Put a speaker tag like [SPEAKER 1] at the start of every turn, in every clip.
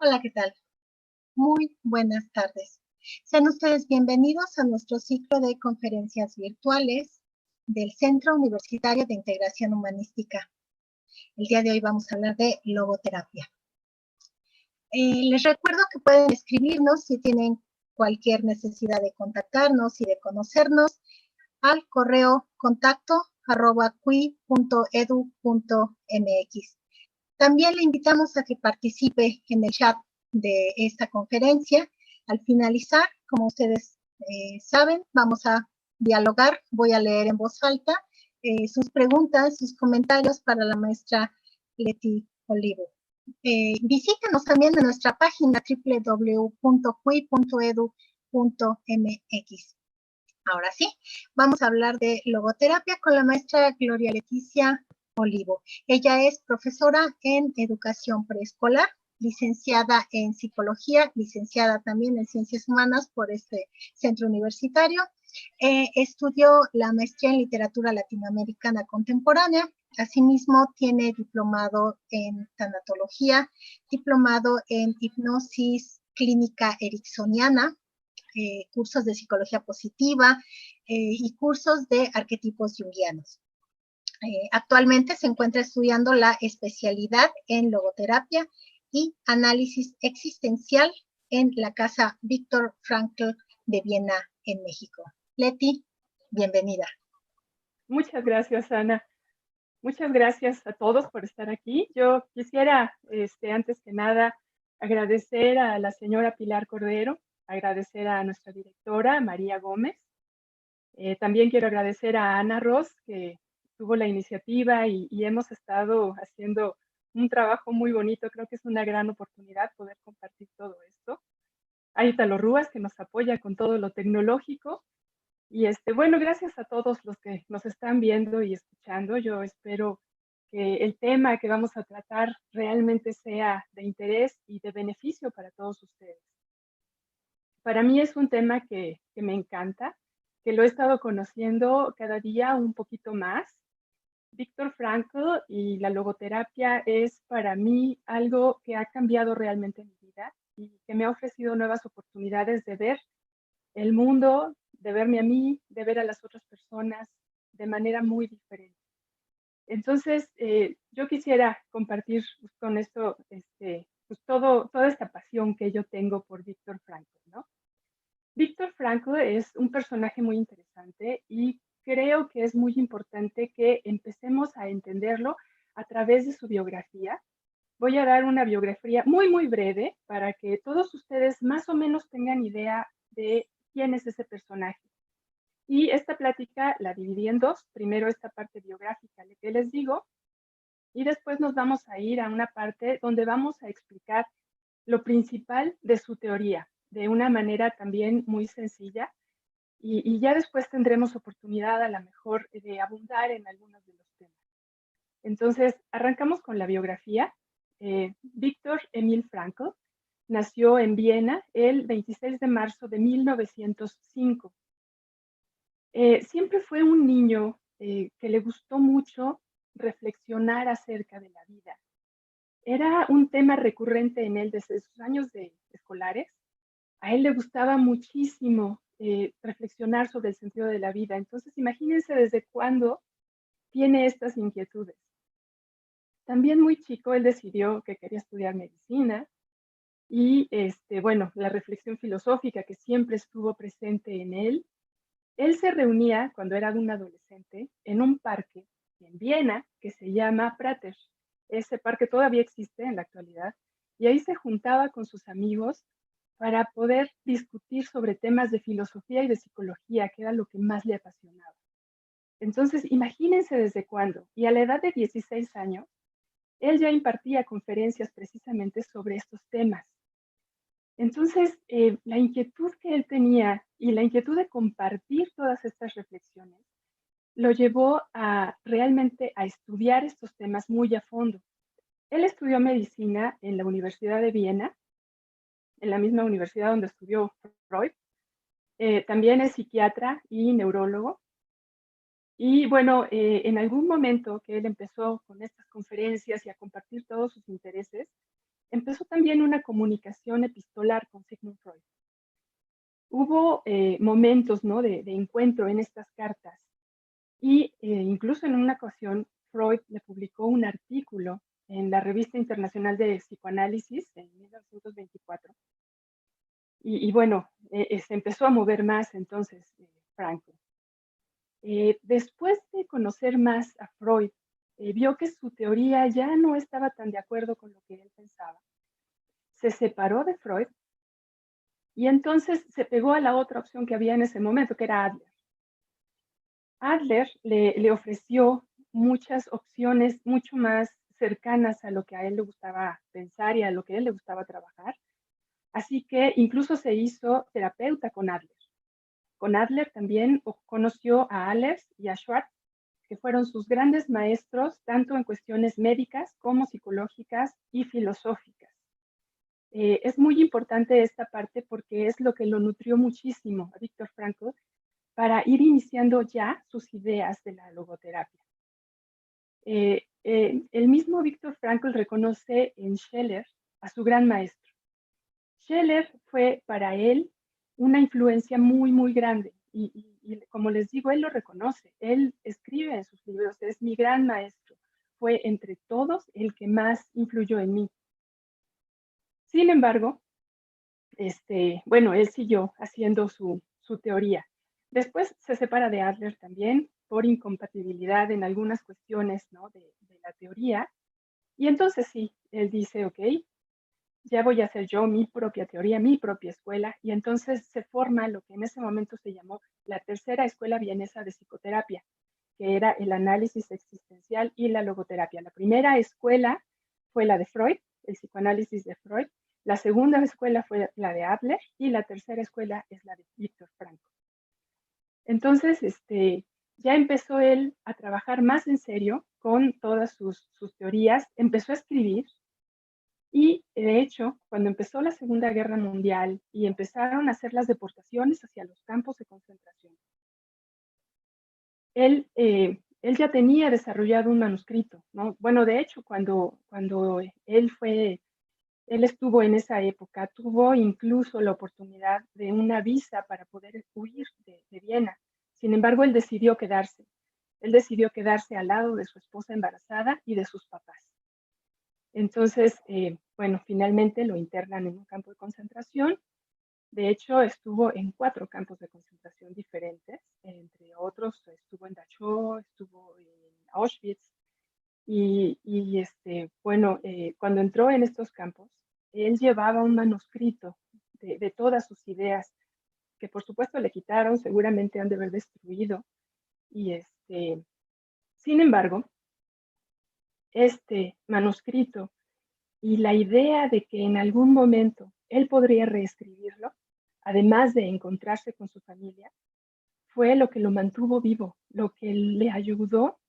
[SPEAKER 1] Hola, ¿qué tal? Muy buenas tardes. Sean ustedes bienvenidos a nuestro ciclo de conferencias virtuales del Centro Universitario de Integración Humanística. El día de hoy vamos a hablar de logoterapia. Les recuerdo que pueden escribirnos si tienen cualquier necesidad de contactarnos y de conocernos al correo contacto@cui.edu.mx. También le invitamos a que participe en el chat de esta conferencia. Al finalizar, como ustedes saben, vamos a dialogar. Voy a leer en voz alta sus preguntas, sus comentarios para la maestra Leti Olivo. Visítenos también en nuestra página www.cui.edu.mx. Ahora sí, vamos a hablar de logoterapia con la maestra Gloria Leticia Olivo. Ella es profesora en educación preescolar, licenciada en psicología, licenciada también en ciencias humanas por este centro universitario. Estudió la maestría en literatura latinoamericana contemporánea. Asimismo, tiene diplomado en tanatología, diplomado en hipnosis clínica ericksoniana, cursos de psicología positiva y cursos de arquetipos junguianos. Actualmente se encuentra estudiando la especialidad en logoterapia y análisis existencial en la Casa Viktor Frankl de Viena, en México. Leti, bienvenida.
[SPEAKER 2] Muchas gracias, Ana. Muchas gracias a todos por estar aquí. Yo quisiera, antes que nada, agradecer a la señora Pilar Cordero, agradecer a nuestra directora, María Gómez. También quiero agradecer a Ana Ross, que tuvo la iniciativa y hemos estado haciendo un trabajo muy bonito. Creo que es una gran oportunidad poder compartir todo esto. A Italo Rúas, que nos apoya con todo lo tecnológico. Y bueno, gracias a todos los que nos están viendo y escuchando. Yo espero que el tema que vamos a tratar realmente sea de interés y de beneficio para todos ustedes. Para mí es un tema que me encanta, que lo he estado conociendo cada día un poquito más. Viktor Frankl y la logoterapia es para mí algo que ha cambiado realmente mi vida y que me ha ofrecido nuevas oportunidades de ver el mundo, de verme a mí, de ver a las otras personas de manera muy diferente. Entonces, yo quisiera compartir con esto pues toda esta pasión que yo tengo por Viktor Frankl, ¿no? Viktor Frankl es un personaje muy interesante y creo que es muy importante que empecemos a entenderlo a través de su biografía. Voy a dar una biografía muy breve para que todos ustedes más o menos tengan idea de quién es ese personaje. Y esta plática la dividí en dos. Primero esta parte biográfica que les digo, y después nos vamos a ir a una parte donde vamos a explicar lo principal de su teoría, de una manera también muy sencilla, y ya después tendremos oportunidad a lo mejor de abundar en algunos de los temas. Entonces, arrancamos con la biografía. Viktor Emil Frankl nació en Viena el 26 de marzo de 1905. Siempre fue un niño que le gustó mucho reflexionar acerca de la vida. Era un tema recurrente en él desde sus años escolares. A él le gustaba muchísimo reflexionar sobre el sentido de la vida. Entonces, imagínense desde cuándo tiene estas inquietudes. También muy chico, él decidió que quería estudiar medicina y, bueno, la reflexión filosófica que siempre estuvo presente en él. Él se reunía cuando era un adolescente en un parque en Viena que se llama Prater. Ese parque todavía existe en la actualidad y ahí se juntaba con sus amigos para poder discutir sobre temas de filosofía y de psicología, que era lo que más le apasionaba. Entonces, imagínense desde cuándo. Y a la edad de 16 años, él ya impartía conferencias precisamente sobre estos temas. Entonces, la inquietud que él tenía y la inquietud de compartir todas estas reflexiones lo llevó a realmente a estudiar estos temas muy a fondo. Él estudió medicina en la Universidad de Viena, en la misma universidad donde estudió Freud. También es psiquiatra y neurólogo. Y bueno, en algún momento que él empezó con estas conferencias y a compartir todos sus intereses, empezó también una comunicación epistolar con Sigmund Freud. Hubo momentos, ¿no?, de encuentro en estas cartas y incluso en una ocasión Freud le publicó un artículo en la Revista Internacional de Psicoanálisis en 1924. Y bueno, se empezó a mover más entonces Frankl. Después de conocer más a Freud, vio que su teoría ya no estaba tan de acuerdo con lo que él pensaba. Se separó de Freud y entonces se pegó a la otra opción que había en ese momento, que era Adler. Adler le ofreció muchas opciones mucho más cercanas a lo que a él le gustaba pensar y a lo que a él le gustaba trabajar. Así que incluso se hizo terapeuta con Adler. Con Adler también conoció a Allers y a Schwartz, que fueron sus grandes maestros tanto en cuestiones médicas como psicológicas y filosóficas. Es muy importante esta parte porque es lo que lo nutrió muchísimo a Viktor Frankl para ir iniciando ya sus ideas de la logoterapia. El mismo Viktor Frankl reconoce en Scheler a su gran maestro. Scheler fue para él una influencia muy, muy grande. Y como les digo, él lo reconoce. Él escribe en sus libros, es mi gran maestro. Fue entre todos el que más influyó en mí. Sin embargo, bueno, él siguió haciendo su teoría. Después se separa de Adler también por incompatibilidad en algunas cuestiones, ¿no?, de la teoría. Y entonces sí, él dice, ok, ya voy a hacer yo mi propia teoría, mi propia escuela, y entonces se forma lo que en ese momento se llamó la tercera escuela vienesa de psicoterapia, que era el análisis existencial y la logoterapia. La primera escuela fue la de Freud, el psicoanálisis de Freud, la segunda escuela fue la de Adler y la tercera escuela es la de Viktor Frankl. Entonces, ya empezó él a trabajar más en serio con todas sus teorías, empezó a escribir. Y de hecho, cuando empezó la Segunda Guerra Mundial y empezaron a hacer las deportaciones hacia los campos de concentración, él ya tenía desarrollado un manuscrito, ¿no? Bueno, de hecho, cuando él estuvo en esa época, tuvo incluso la oportunidad de una visa para poder huir de Viena. Sin embargo, él decidió quedarse. Él decidió quedarse al lado de su esposa embarazada y de sus papás. Entonces, bueno, finalmente lo internan en un campo de concentración. De hecho, estuvo en 4 campos de concentración diferentes, entre otros, estuvo en Dachau, estuvo en Auschwitz. Bueno, cuando entró en estos campos, él llevaba un manuscrito de todas sus ideas, que por supuesto le quitaron, seguramente han de haber destruido. Y sin embargo, este manuscrito y la idea de que en algún momento él podría reescribirlo, además de encontrarse con su familia, fue lo que lo mantuvo vivo, lo que le ayudó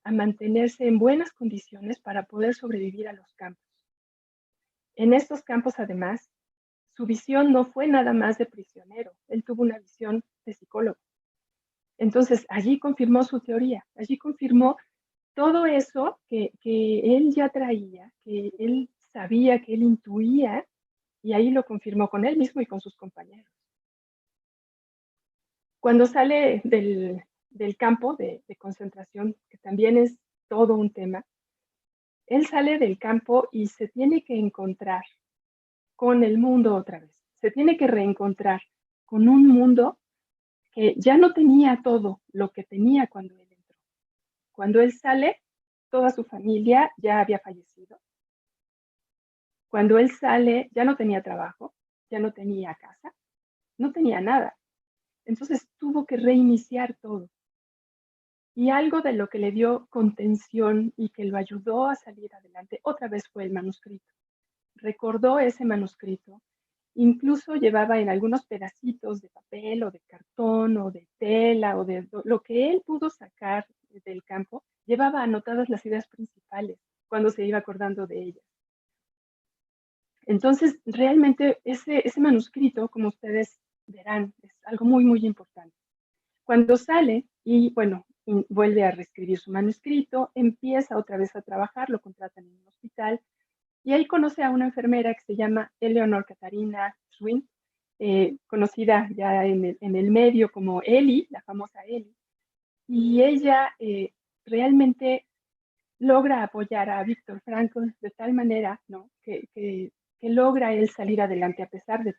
[SPEAKER 2] a mantenerse en buenas condiciones para poder sobrevivir a los campos. En estos campos, además, su visión no fue nada más de prisionero, él tuvo una visión de psicólogo. Entonces, allí confirmó su teoría, allí confirmó todo eso que él ya traía, que él sabía, que él intuía, y ahí lo confirmó con él mismo y con sus compañeros. Cuando sale del campo de concentración, que también es todo un tema, él sale del campo y se tiene que encontrar con el mundo otra vez. Se tiene que reencontrar con un mundo que ya no tenía todo lo que tenía cuando él entró. Cuando él sale, toda su familia ya había fallecido. Cuando él sale, ya no tenía trabajo, ya no tenía casa, no tenía nada. Entonces tuvo que reiniciar todo. Y algo de lo que le dio contención y que lo ayudó a salir adelante otra vez fue el manuscrito. Recordó ese manuscrito, incluso llevaba en algunos pedacitos de papel o de cartón o de tela o de lo que él pudo sacar del campo, llevaba anotadas las ideas principales cuando se iba acordando de ellas. Entonces, realmente ese manuscrito, como ustedes verán, es algo muy, muy importante. Cuando sale y, bueno, vuelve a reescribir su manuscrito, empieza otra vez a trabajar, lo contratan en un hospital Y ahí conoce a una enfermera que se llama Eleanor Catarina Schwinn, conocida ya en el medio como Eli, la famosa Eli. Y ella realmente logra apoyar a Viktor Frankl de tal manera, ¿no? que logra él salir adelante a pesar de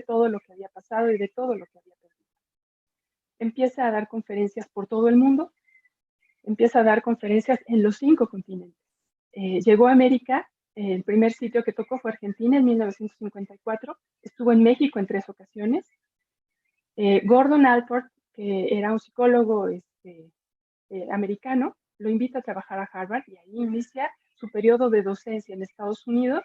[SPEAKER 2] todo lo que había pasado y de todo lo que había perdido. Empieza a dar conferencias por todo el mundo, empieza a dar conferencias en los 5 continentes. Llegó a América, el primer sitio que tocó fue Argentina en 1954, estuvo en México en 3 ocasiones. Gordon Allport, que era un psicólogo americano, lo invita a trabajar a Harvard y ahí inicia su periodo de docencia en Estados Unidos.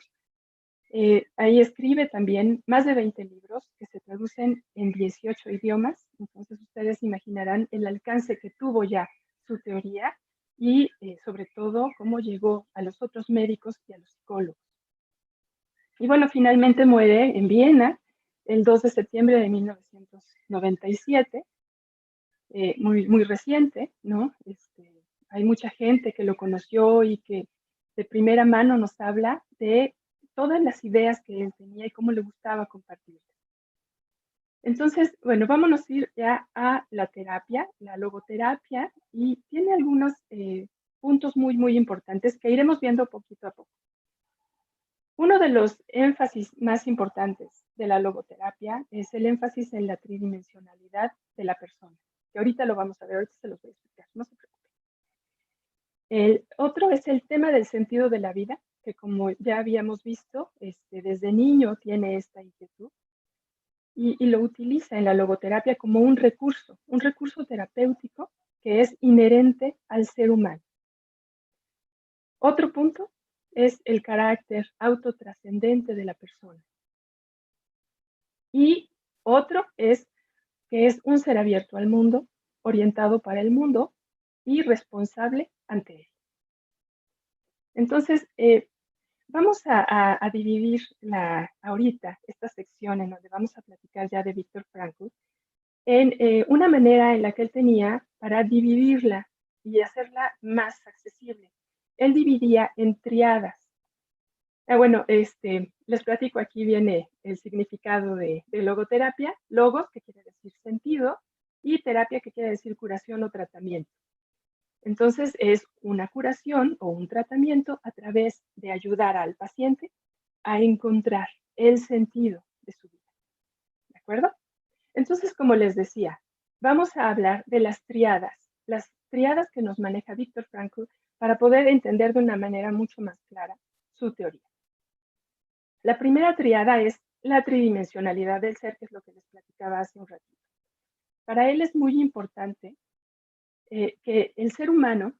[SPEAKER 2] Ahí escribe también más de 20 libros que se traducen en 18 idiomas, entonces ustedes imaginarán el alcance que tuvo ya su teoría y sobre todo cómo llegó a los otros médicos y a los psicólogos. Y bueno, finalmente muere en Viena el 2 de septiembre de 1997, muy reciente, ¿no? Hay mucha gente que lo conoció y que de primera mano nos habla de todas las ideas que él tenía y cómo le gustaba compartir. Entonces, bueno, vámonos a ir ya a la terapia, la logoterapia, y tiene algunos puntos muy importantes que iremos viendo poquito a poco. Uno de los énfasis más importantes de la logoterapia es el énfasis en la tridimensionalidad de la persona, que ahorita lo vamos a ver, ahorita se los voy a explicar, no se preocupen. El otro es el tema del sentido de la vida, que como ya habíamos visto, desde niño tiene esta inquietud y lo utiliza en la logoterapia como un recurso terapéutico que es inherente al ser humano. Otro punto es el carácter autotrascendente de la persona. Y otro es que es un ser abierto al mundo, orientado para el mundo y responsable ante él. Entonces, vamos a dividir ahorita esta sección en donde vamos a platicar ya de Viktor Frankl en una manera en la que él tenía para dividirla y hacerla más accesible. Él dividía en triadas. Bueno, les platico, aquí viene el significado de logoterapia. Logos, que quiere decir sentido, y terapia, que quiere decir curación o tratamiento. Entonces, es una curación o un tratamiento a través de ayudar al paciente a encontrar el sentido de su vida. ¿De acuerdo? Entonces, como les decía, vamos a hablar de las triadas que nos maneja Viktor Frankl para poder entender de una manera mucho más clara su teoría. La primera triada es la tridimensionalidad del ser, que es lo que les platicaba hace un ratito. Para él es muy importante que el ser humano,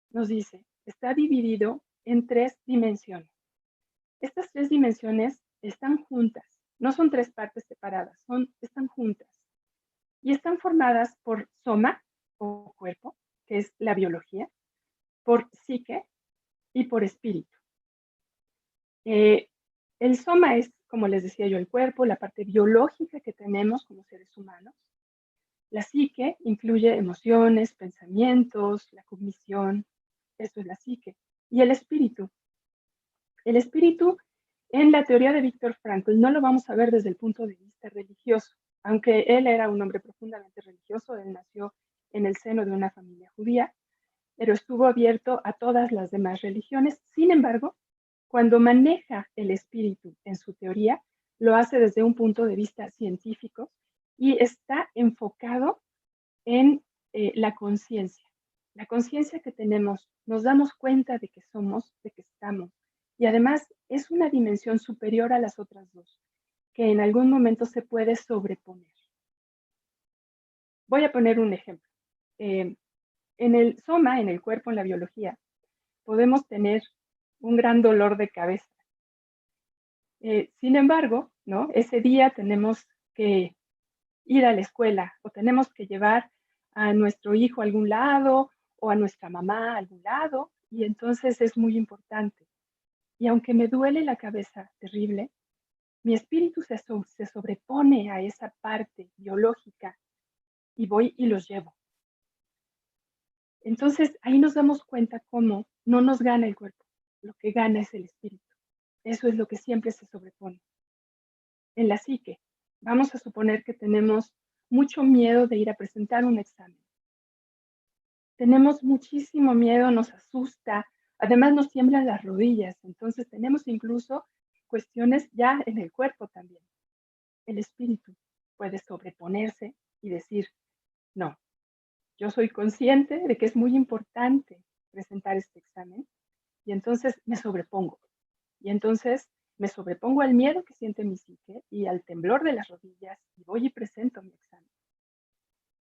[SPEAKER 2] nos dice, está dividido en 3 dimensiones. Estas 3 dimensiones están juntas, no son 3 partes separadas, están juntas. Y están formadas por soma, o cuerpo, que es la biología, por psique y por espíritu. El soma es, como les decía yo, el cuerpo, la parte biológica que tenemos como seres humanos. La psique incluye emociones, pensamientos, la cognición, eso es la psique. Y el espíritu. El espíritu, en la teoría de Viktor Frankl, no lo vamos a ver desde el punto de vista religioso, aunque él era un hombre profundamente religioso. Él nació en el seno de una familia judía, pero estuvo abierto a todas las demás religiones. Sin embargo, cuando maneja el espíritu en su teoría, lo hace desde un punto de vista científico y está enfocado en la conciencia. La conciencia que tenemos, nos damos cuenta de que somos, de que estamos. Y además es una dimensión superior a las otras dos, que en algún momento se puede sobreponer. Voy a poner un ejemplo. En el soma, en el cuerpo, en la biología, podemos tener un gran dolor de cabeza. Sin embargo, ¿no? Ese día tenemos que ir a la escuela o tenemos que llevar a nuestro hijo a algún lado o a nuestra mamá a algún lado, y entonces es muy importante. Y aunque me duele la cabeza terrible, mi espíritu se sobrepone a esa parte biológica y voy y los llevo. Entonces ahí nos damos cuenta cómo no nos gana el cuerpo, lo que gana es el espíritu. Eso es lo que siempre se sobrepone. En la psique, vamos a suponer que tenemos mucho miedo de ir a presentar un examen. Tenemos muchísimo miedo, nos asusta, además nos tiemblan las rodillas, entonces tenemos incluso cuestiones ya en el cuerpo también. El espíritu puede sobreponerse y decir, no, yo soy consciente de que es muy importante presentar este examen y entonces me sobrepongo. Y entonces me sobrepongo al miedo que siente mi psique y al temblor de las rodillas y voy y presento mi examen.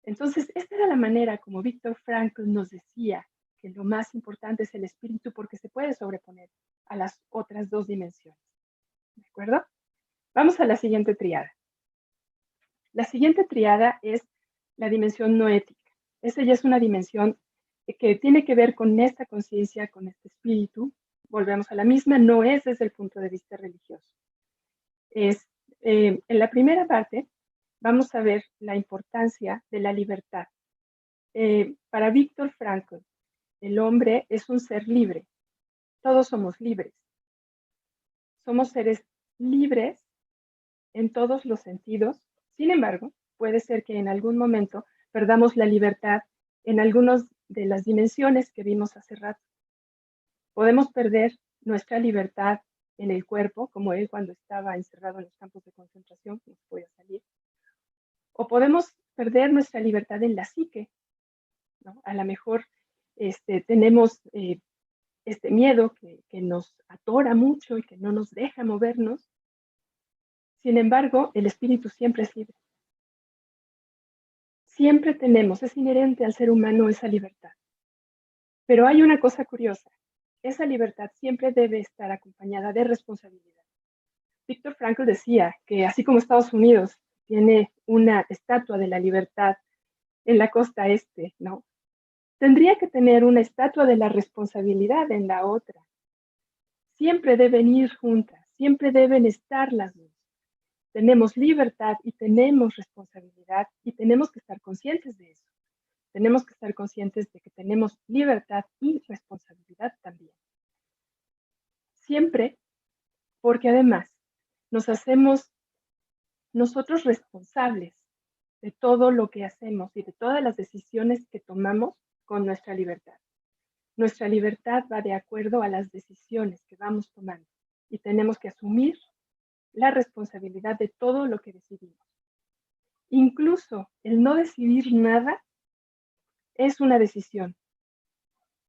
[SPEAKER 2] Entonces, esta era la manera como Viktor Frankl nos decía que lo más importante es el espíritu porque se puede sobreponer a las otras dos dimensiones. ¿De acuerdo? Vamos a la siguiente triada. La siguiente triada es la dimensión no ética. Esa ya es una dimensión que tiene que ver con esta conciencia, con este espíritu. Volvemos a la misma, no es desde el punto de vista religioso. En la primera parte vamos a ver la importancia de la libertad. Para Viktor Frankl, el hombre es un ser libre. Todos somos libres. Somos seres libres en todos los sentidos. Sin embargo, puede ser que en algún momento perdamos la libertad en algunas de las dimensiones que vimos hace rato. Podemos perder nuestra libertad en el cuerpo, como él cuando estaba encerrado en los campos de concentración, que no podía salir. O podemos perder nuestra libertad en la psique, ¿no? A lo mejor tenemos este miedo que nos atora mucho y que no nos deja movernos. Sin embargo, el espíritu siempre es libre. Siempre tenemos, es inherente al ser humano esa libertad. Pero hay una cosa curiosa. Esa libertad siempre debe estar acompañada de responsabilidad. Viktor Frankl decía que así como Estados Unidos tiene una estatua de la libertad en la costa este, ¿no? Tendría que tener una estatua de la responsabilidad en la otra. Siempre deben ir juntas, siempre deben estar las dos. Tenemos libertad y tenemos responsabilidad y tenemos que estar conscientes de eso. Tenemos que estar conscientes de que tenemos libertad y responsabilidad también. Siempre, porque además nos hacemos nosotros responsables de todo lo que hacemos y de todas las decisiones que tomamos con nuestra libertad. Nuestra libertad va de acuerdo a las decisiones que vamos tomando y tenemos que asumir la responsabilidad de todo lo que decidimos. Incluso el no decidir nada es una decisión.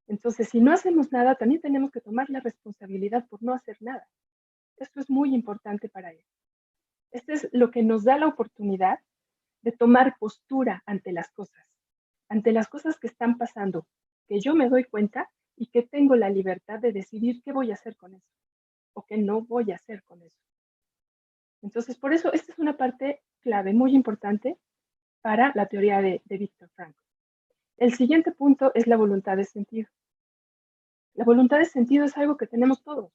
[SPEAKER 2] Entonces, si no hacemos nada, también tenemos que tomar la responsabilidad por no hacer nada. Esto es muy importante para él. Esto es lo que nos da la oportunidad de tomar postura ante las cosas que están pasando, que yo me doy cuenta y que tengo la libertad de decidir qué voy a hacer con eso o qué no voy a hacer con eso. Entonces, por eso, esta es una parte clave, muy importante para la teoría de Viktor Frankl. El siguiente punto es la voluntad de sentido. La voluntad de sentido es algo que tenemos todos.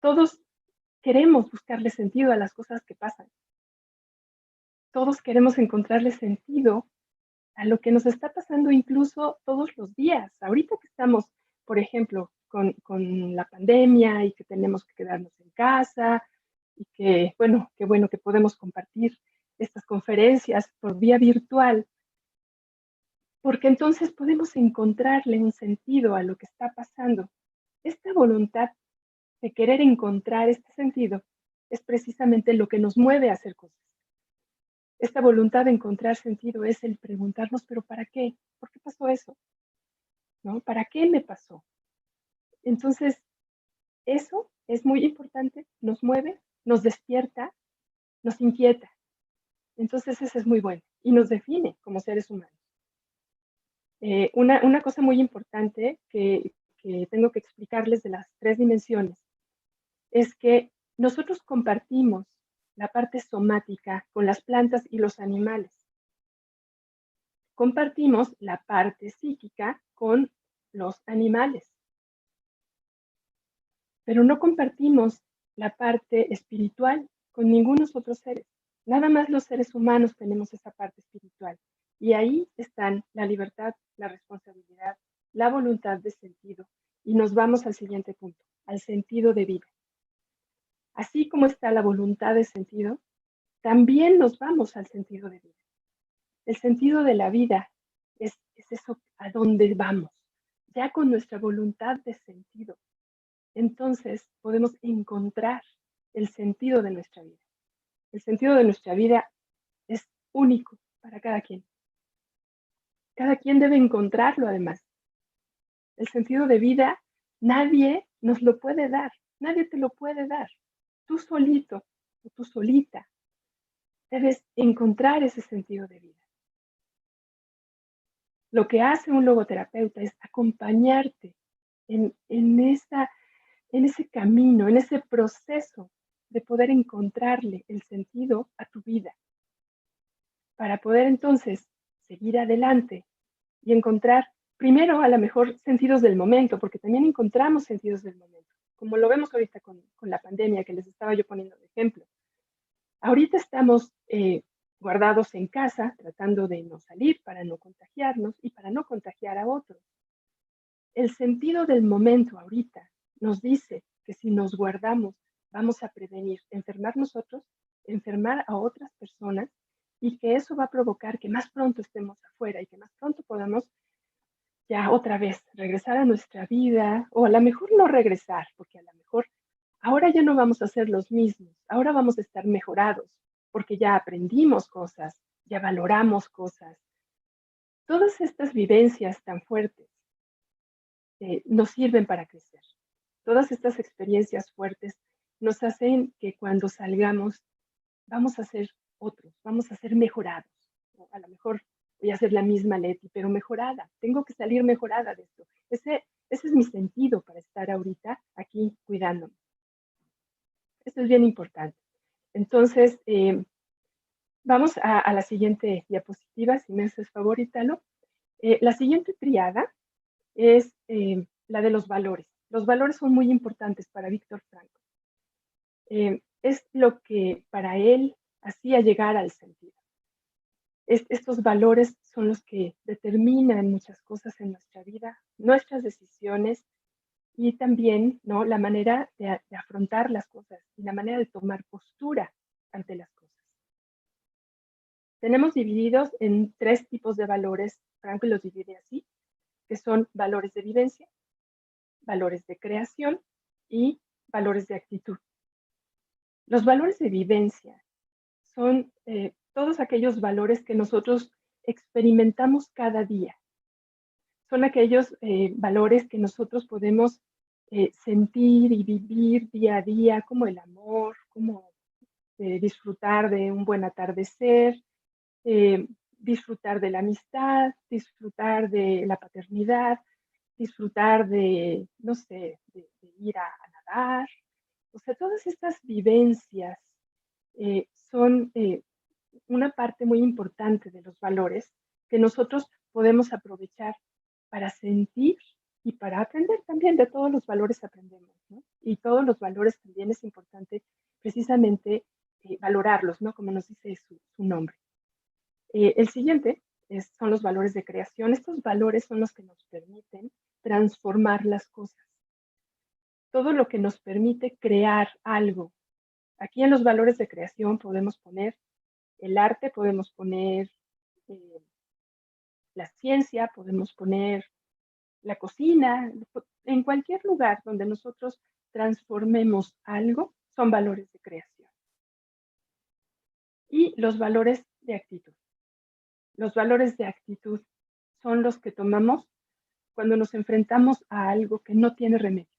[SPEAKER 2] Todos queremos buscarle sentido a las cosas que pasan. Todos queremos encontrarle sentido a lo que nos está pasando incluso todos los días. Ahorita que estamos, por ejemplo, con la pandemia y que tenemos que quedarnos en casa y que, bueno, qué bueno que podemos compartir estas conferencias por vía virtual, porque entonces podemos encontrarle un sentido a lo que está pasando. Esta voluntad de querer encontrar este sentido es precisamente lo que nos mueve a hacer cosas. Esta voluntad de encontrar sentido es el preguntarnos, ¿pero para qué? ¿Por qué pasó eso? ¿No? ¿Para qué me pasó? Entonces, eso es muy importante, nos mueve, nos despierta, nos inquieta. Entonces, eso es muy bueno y nos define como seres humanos. Una cosa muy importante que tengo que explicarles de las tres dimensiones es que nosotros compartimos la parte somática con las plantas y los animales. Compartimos la parte psíquica con los animales, pero no compartimos la parte espiritual con ningunos otros seres. Nada más los seres humanos tenemos esa parte espiritual. Y ahí están la libertad, la responsabilidad, la voluntad de sentido. Y nos vamos al siguiente punto, al sentido de vida. Así como está la voluntad de sentido, también nos vamos al sentido de vida. El sentido de la vida es eso a dónde vamos, ya con nuestra voluntad de sentido. Entonces podemos encontrar el sentido de nuestra vida. El sentido de nuestra vida es único para cada quien. Cada quien debe encontrarlo además. El sentido de vida nadie nos lo puede dar, nadie te lo puede dar. Tú solito o tú solita debes encontrar ese sentido de vida. Lo que hace un logoterapeuta es acompañarte en ese camino, en ese proceso de poder encontrarle el sentido a tu vida, para poder entonces seguir adelante y encontrar primero a lo mejor sentidos del momento, porque también encontramos sentidos del momento, como lo vemos ahorita con la pandemia que les estaba yo poniendo de ejemplo. Ahorita estamos guardados en casa, tratando de no salir para no contagiarnos y para no contagiar a otros. El sentido del momento ahorita nos dice que si nos guardamos, vamos a prevenir enfermar nosotros, enfermar a otras personas y que eso va a provocar que más pronto estemos afuera y que más pronto podamos ya otra vez regresar a nuestra vida, o a lo mejor no regresar, porque a lo mejor ahora ya no vamos a ser los mismos, ahora vamos a estar mejorados, porque ya aprendimos cosas, ya valoramos cosas. Todas estas vivencias tan fuertes nos sirven para crecer. Todas estas experiencias fuertes nos hacen que cuando salgamos vamos a ser otros, vamos a ser mejorados. O a lo mejor voy a ser la misma Leti, pero mejorada. Tengo que salir mejorada de esto. Ese es mi sentido para estar ahorita aquí cuidándome. Esto es bien importante. Entonces, vamos a la siguiente diapositiva, si me haces favor, Italo. La siguiente triada es la de los valores. Los valores son muy importantes para Víctor Frankl. Es lo que para él hacía llegar al sentido. Estos valores son los que determinan muchas cosas en nuestra vida, nuestras decisiones y también, ¿no?, la manera de afrontar las cosas y la manera de tomar postura ante las cosas. Tenemos divididos en 3 tipos de valores, Frankl los divide así, que son valores de vivencia, valores de creación y valores de actitud. Los valores de vivencia son todos aquellos valores que nosotros experimentamos cada día. Son aquellos valores que nosotros podemos sentir y vivir día a día, como el amor, como disfrutar de un buen atardecer, disfrutar de la amistad, disfrutar de la paternidad, disfrutar de, no sé, de ir a nadar. O sea, todas estas vivencias son una parte muy importante de los valores que nosotros podemos aprovechar para sentir y para aprender también. De todos los valores aprendemos, ¿no? Y todos los valores también es importante precisamente valorarlos, ¿no? Como nos dice su nombre. El siguiente son los valores de creación. Estos valores son los que nos permiten transformar las cosas. Todo lo que nos permite crear algo. Aquí en los valores de creación podemos poner el arte, podemos poner la ciencia, podemos poner la cocina, en cualquier lugar donde nosotros transformemos algo, son valores de creación. Y los valores de actitud. Los valores de actitud son los que tomamos cuando nos enfrentamos a algo que no tiene remedio.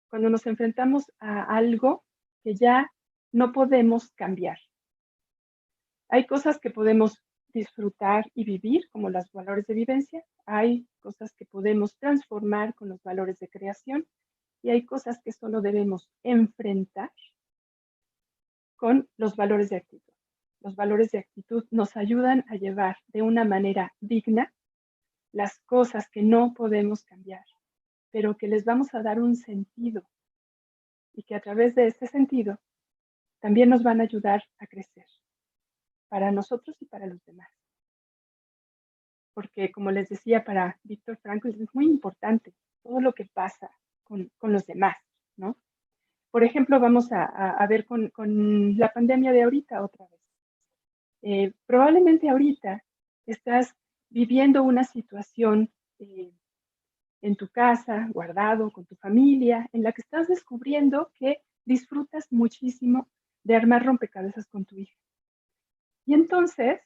[SPEAKER 2] Cuando nos enfrentamos a algo que ya no podemos cambiar. Hay cosas que podemos disfrutar y vivir como los valores de vivencia, hay cosas que podemos transformar con los valores de creación y hay cosas que solo debemos enfrentar con los valores de actitud. Los valores de actitud nos ayudan a llevar de una manera digna las cosas que no podemos cambiar, pero que les vamos a dar un sentido y que a través de este sentido también nos van a ayudar a crecer para nosotros y para los demás. Porque, como les decía, para Víctor Frankl es muy importante todo lo que pasa con los demás, ¿no? Por ejemplo, vamos a ver con la pandemia de ahorita otra vez. Probablemente ahorita estás viviendo una situación en tu casa, guardado con tu familia, en la que estás descubriendo que disfrutas muchísimo de armar rompecabezas con tu hija. Y entonces,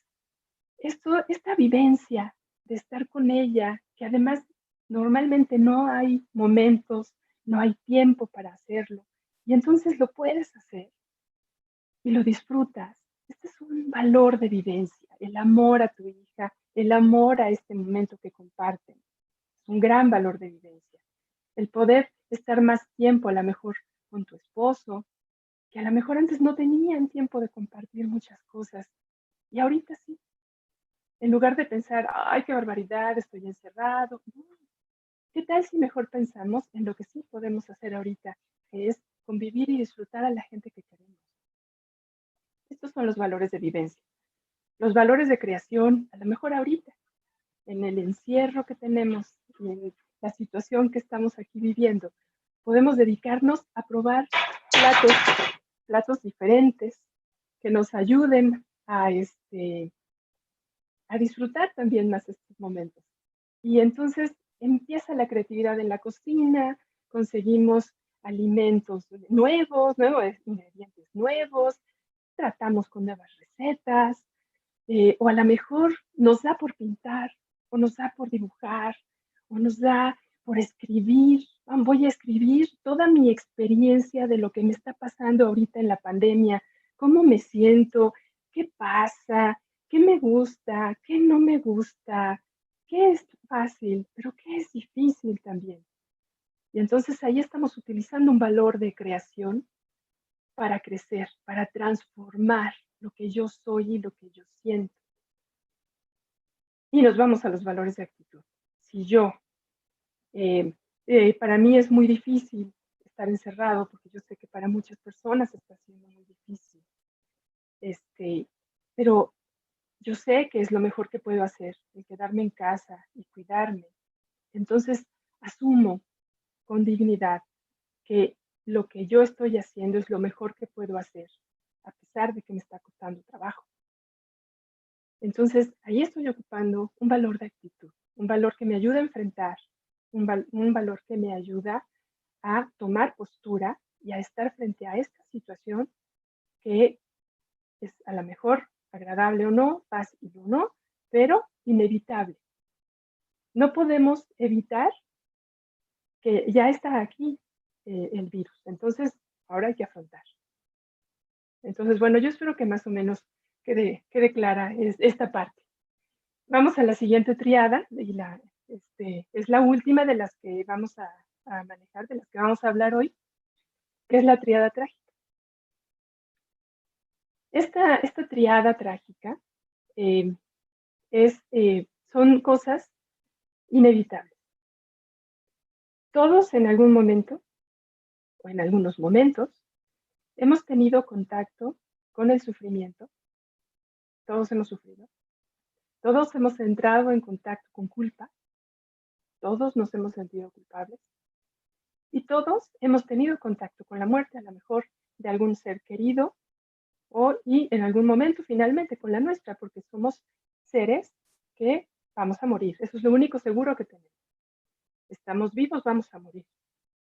[SPEAKER 2] esta vivencia de estar con ella, que además normalmente no hay momentos, no hay tiempo para hacerlo, y entonces lo puedes hacer y lo disfrutas. Este es un valor de vivencia, el amor a tu hija, el amor a este momento que comparten. Es un gran valor de vivencia. El poder estar más tiempo a lo mejor con tu esposo, que a lo mejor antes no tenían tiempo de compartir muchas cosas y ahorita sí. En lugar de pensar, ay, qué barbaridad, estoy encerrado. ¿Qué tal si mejor pensamos en lo que sí podemos hacer ahorita, que es convivir y disfrutar a la gente que queremos? Estos son los valores de vivencia. Los valores de creación, a lo mejor ahorita, en el encierro que tenemos y en la situación que estamos aquí viviendo, podemos dedicarnos a probar platos diferentes que nos ayuden a disfrutar también más estos momentos. Y entonces empieza la creatividad en la cocina, conseguimos alimentos nuevos ingredientes nuevos, tratamos con nuevas recetas, o a lo mejor nos da por pintar, o nos da por dibujar, o nos da por escribir. Voy a escribir toda mi experiencia de lo que me está pasando ahorita en la pandemia, cómo me siento, qué pasa, qué me gusta, qué no me gusta, qué es fácil, pero qué es difícil también. Y entonces ahí estamos utilizando un valor de creación para crecer, para transformar lo que yo soy y lo que yo siento. Y nos vamos a los valores de actitud. Si yo, para mí es muy difícil estar encerrado, porque yo sé que para muchas personas está siendo muy difícil. Pero yo sé que es lo mejor que puedo hacer, el quedarme en casa y cuidarme. Entonces, asumo con dignidad que lo que yo estoy haciendo es lo mejor que puedo hacer, a pesar de que me está costando trabajo. Entonces, ahí estoy ocupando un valor de actitud, un valor que me ayuda a enfrentar, un valor que me ayuda a tomar postura y a estar frente a esta situación que es a lo mejor agradable o no, fácil o no, pero inevitable. No podemos evitar que ya está aquí el virus. Entonces, ahora hay que afrontar. Entonces, bueno, yo espero que más o menos quede clara esta parte. Vamos a la siguiente triada, y es la última de las que vamos a manejar, de las que vamos a hablar hoy, que es la triada trágica. Esta triada trágica eh, son cosas inevitables. Todos en algún momento, o en algunos momentos, hemos tenido contacto con el sufrimiento. Todos hemos sufrido. Todos hemos entrado en contacto con culpa. Todos nos hemos sentido culpables. Y todos hemos tenido contacto con la muerte, a lo mejor de algún ser querido, y en algún momento finalmente con la nuestra, porque somos seres que vamos a morir. Eso es lo único seguro que tenemos. Estamos vivos, vamos a morir.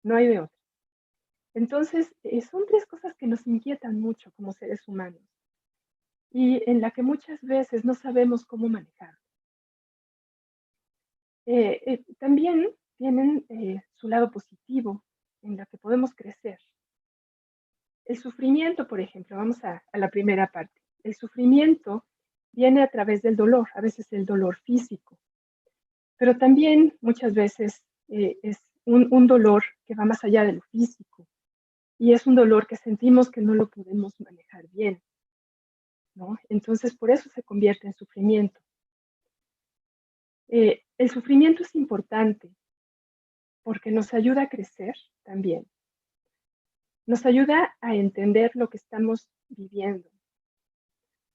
[SPEAKER 2] No hay de otra. Entonces, son tres cosas que nos inquietan mucho como seres humanos y en la que muchas veces no sabemos cómo manejar. También tienen su lado positivo, en la que podemos crecer. El sufrimiento, por ejemplo, vamos a la primera parte. El sufrimiento viene a través del dolor, a veces el dolor físico, pero también muchas veces es un dolor que va más allá de lo físico y es un dolor que sentimos que no lo podemos manejar bien, ¿no? Entonces, por eso se convierte en sufrimiento. El sufrimiento es importante porque nos ayuda a crecer también. Nos ayuda a entender lo que estamos viviendo.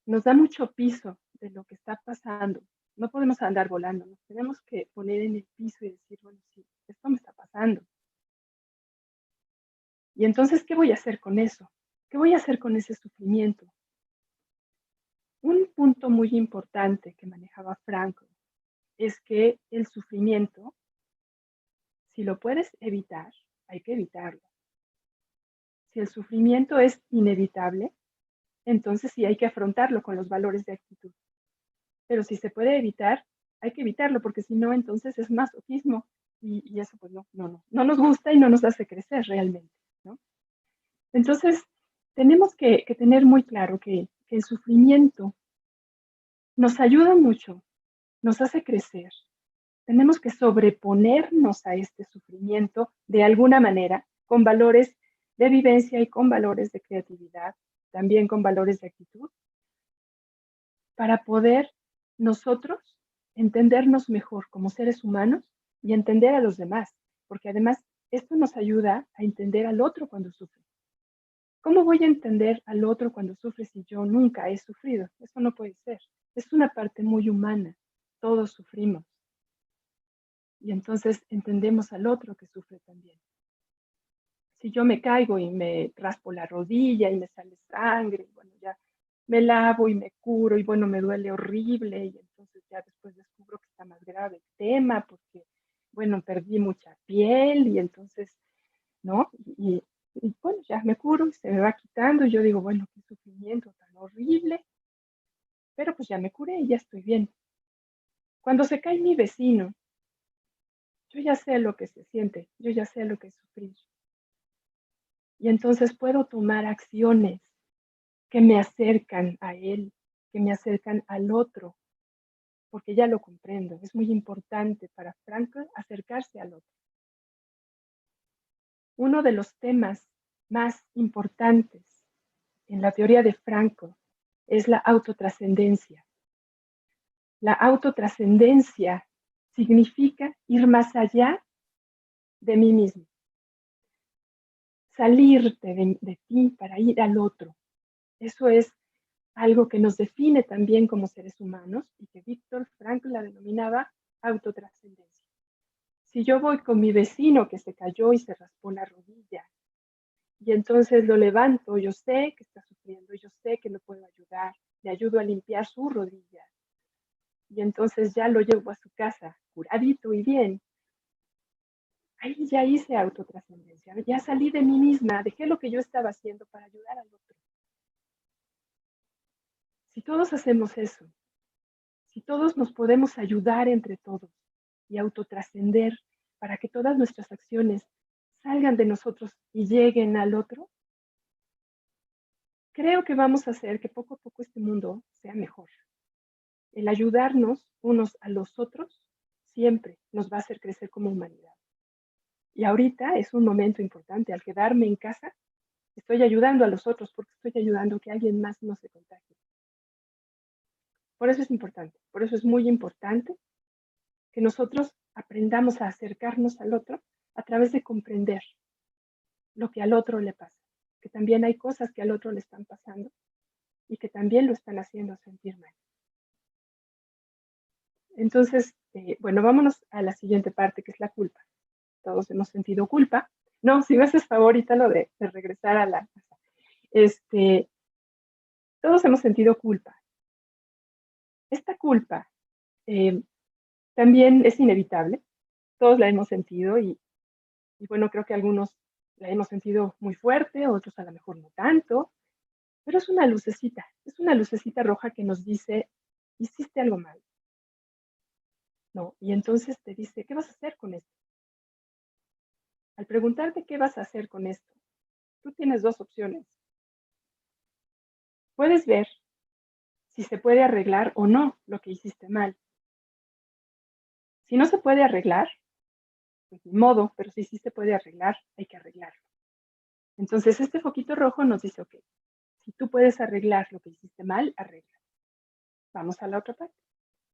[SPEAKER 2] Nos da mucho piso de lo que está pasando. No podemos andar volando, nos tenemos que poner en el piso y decir, bueno, sí, esto me está pasando. Y entonces, ¿qué voy a hacer con eso? ¿Qué voy a hacer con ese sufrimiento? Un punto muy importante que manejaba Frankl es que el sufrimiento, si lo puedes evitar, hay que evitarlo. Si el sufrimiento es inevitable, entonces sí hay que afrontarlo con los valores de actitud. Pero si se puede evitar, hay que evitarlo, porque si no, entonces es masoquismo. Y eso pues no nos gusta y no nos hace crecer realmente, ¿no? Entonces, tenemos que tener muy claro que el sufrimiento nos ayuda mucho, nos hace crecer. Tenemos que sobreponernos a este sufrimiento de alguna manera, con valores de vivencia y con valores de creatividad, también con valores de actitud, para poder nosotros entendernos mejor como seres humanos y entender a los demás, porque además esto nos ayuda a entender al otro cuando sufre. ¿Cómo voy a entender al otro cuando sufre si yo nunca he sufrido? Eso no puede ser. Es una parte muy humana. Todos sufrimos. Y entonces entendemos al otro que sufre también. Si yo me caigo y me raspo la rodilla y me sale sangre, bueno, ya me lavo y me curo y bueno, me duele horrible y entonces ya después descubro que está más grave el tema porque, bueno, perdí mucha piel y entonces, ¿no? Y bueno, ya me curo y se me va quitando y yo digo, bueno, qué sufrimiento tan horrible, pero pues ya me curé y ya estoy bien. Cuando se cae mi vecino, yo ya sé lo que se siente, yo ya sé lo que es sufrir. Y entonces puedo tomar acciones que me acercan a él, que me acercan al otro, porque ya lo comprendo. Es muy importante para Frankl acercarse al otro. Uno de los temas más importantes en la teoría de Frankl es la autotrascendencia. La autotrascendencia significa ir más allá de mí mismo, salirte de ti para ir al otro. Eso es algo que nos define también como seres humanos y que Viktor Frankl la denominaba autotrascendencia. Si yo voy con mi vecino que se cayó y se raspó la rodilla y entonces lo levanto, yo sé que está sufriendo, yo sé que lo puedo ayudar, le ayudo a limpiar su rodilla y entonces ya lo llevo a su casa curadito y bien. Ahí ya hice autotrascendencia, ya salí de mí misma, dejé lo que yo estaba haciendo para ayudar al otro. Si todos hacemos eso, si todos nos podemos ayudar entre todos y autotrascender para que todas nuestras acciones salgan de nosotros y lleguen al otro, creo que vamos a hacer que poco a poco este mundo sea mejor. El ayudarnos unos a los otros siempre nos va a hacer crecer como humanidad. Y ahorita es un momento importante. Al quedarme en casa, estoy ayudando a los otros porque estoy ayudando a que alguien más no se contagie. Por eso es importante, por eso es muy importante que nosotros aprendamos a acercarnos al otro a través de comprender lo que al otro le pasa, que también hay cosas que al otro le están pasando y que también lo están haciendo sentir mal. Entonces, bueno, vámonos a la siguiente parte, que es la culpa. Todos hemos sentido culpa. No, si me haces favorita lo de regresar a la... todos hemos sentido culpa. Esta culpa también es inevitable. Todos la hemos sentido y bueno, creo que algunos la hemos sentido muy fuerte, otros a lo mejor no tanto, pero es una lucecita roja que nos dice, hiciste algo mal, ¿no? Y entonces te dice, ¿qué vas a hacer con esto? Al preguntarte qué vas a hacer con esto, tú tienes dos opciones. Puedes ver si se puede arreglar o no lo que hiciste mal. Si no se puede arreglar, pues ni modo, pero si sí se puede arreglar, hay que arreglarlo. Entonces este foquito rojo nos dice, ok, si tú puedes arreglar lo que hiciste mal, arregla. Vamos a la otra parte.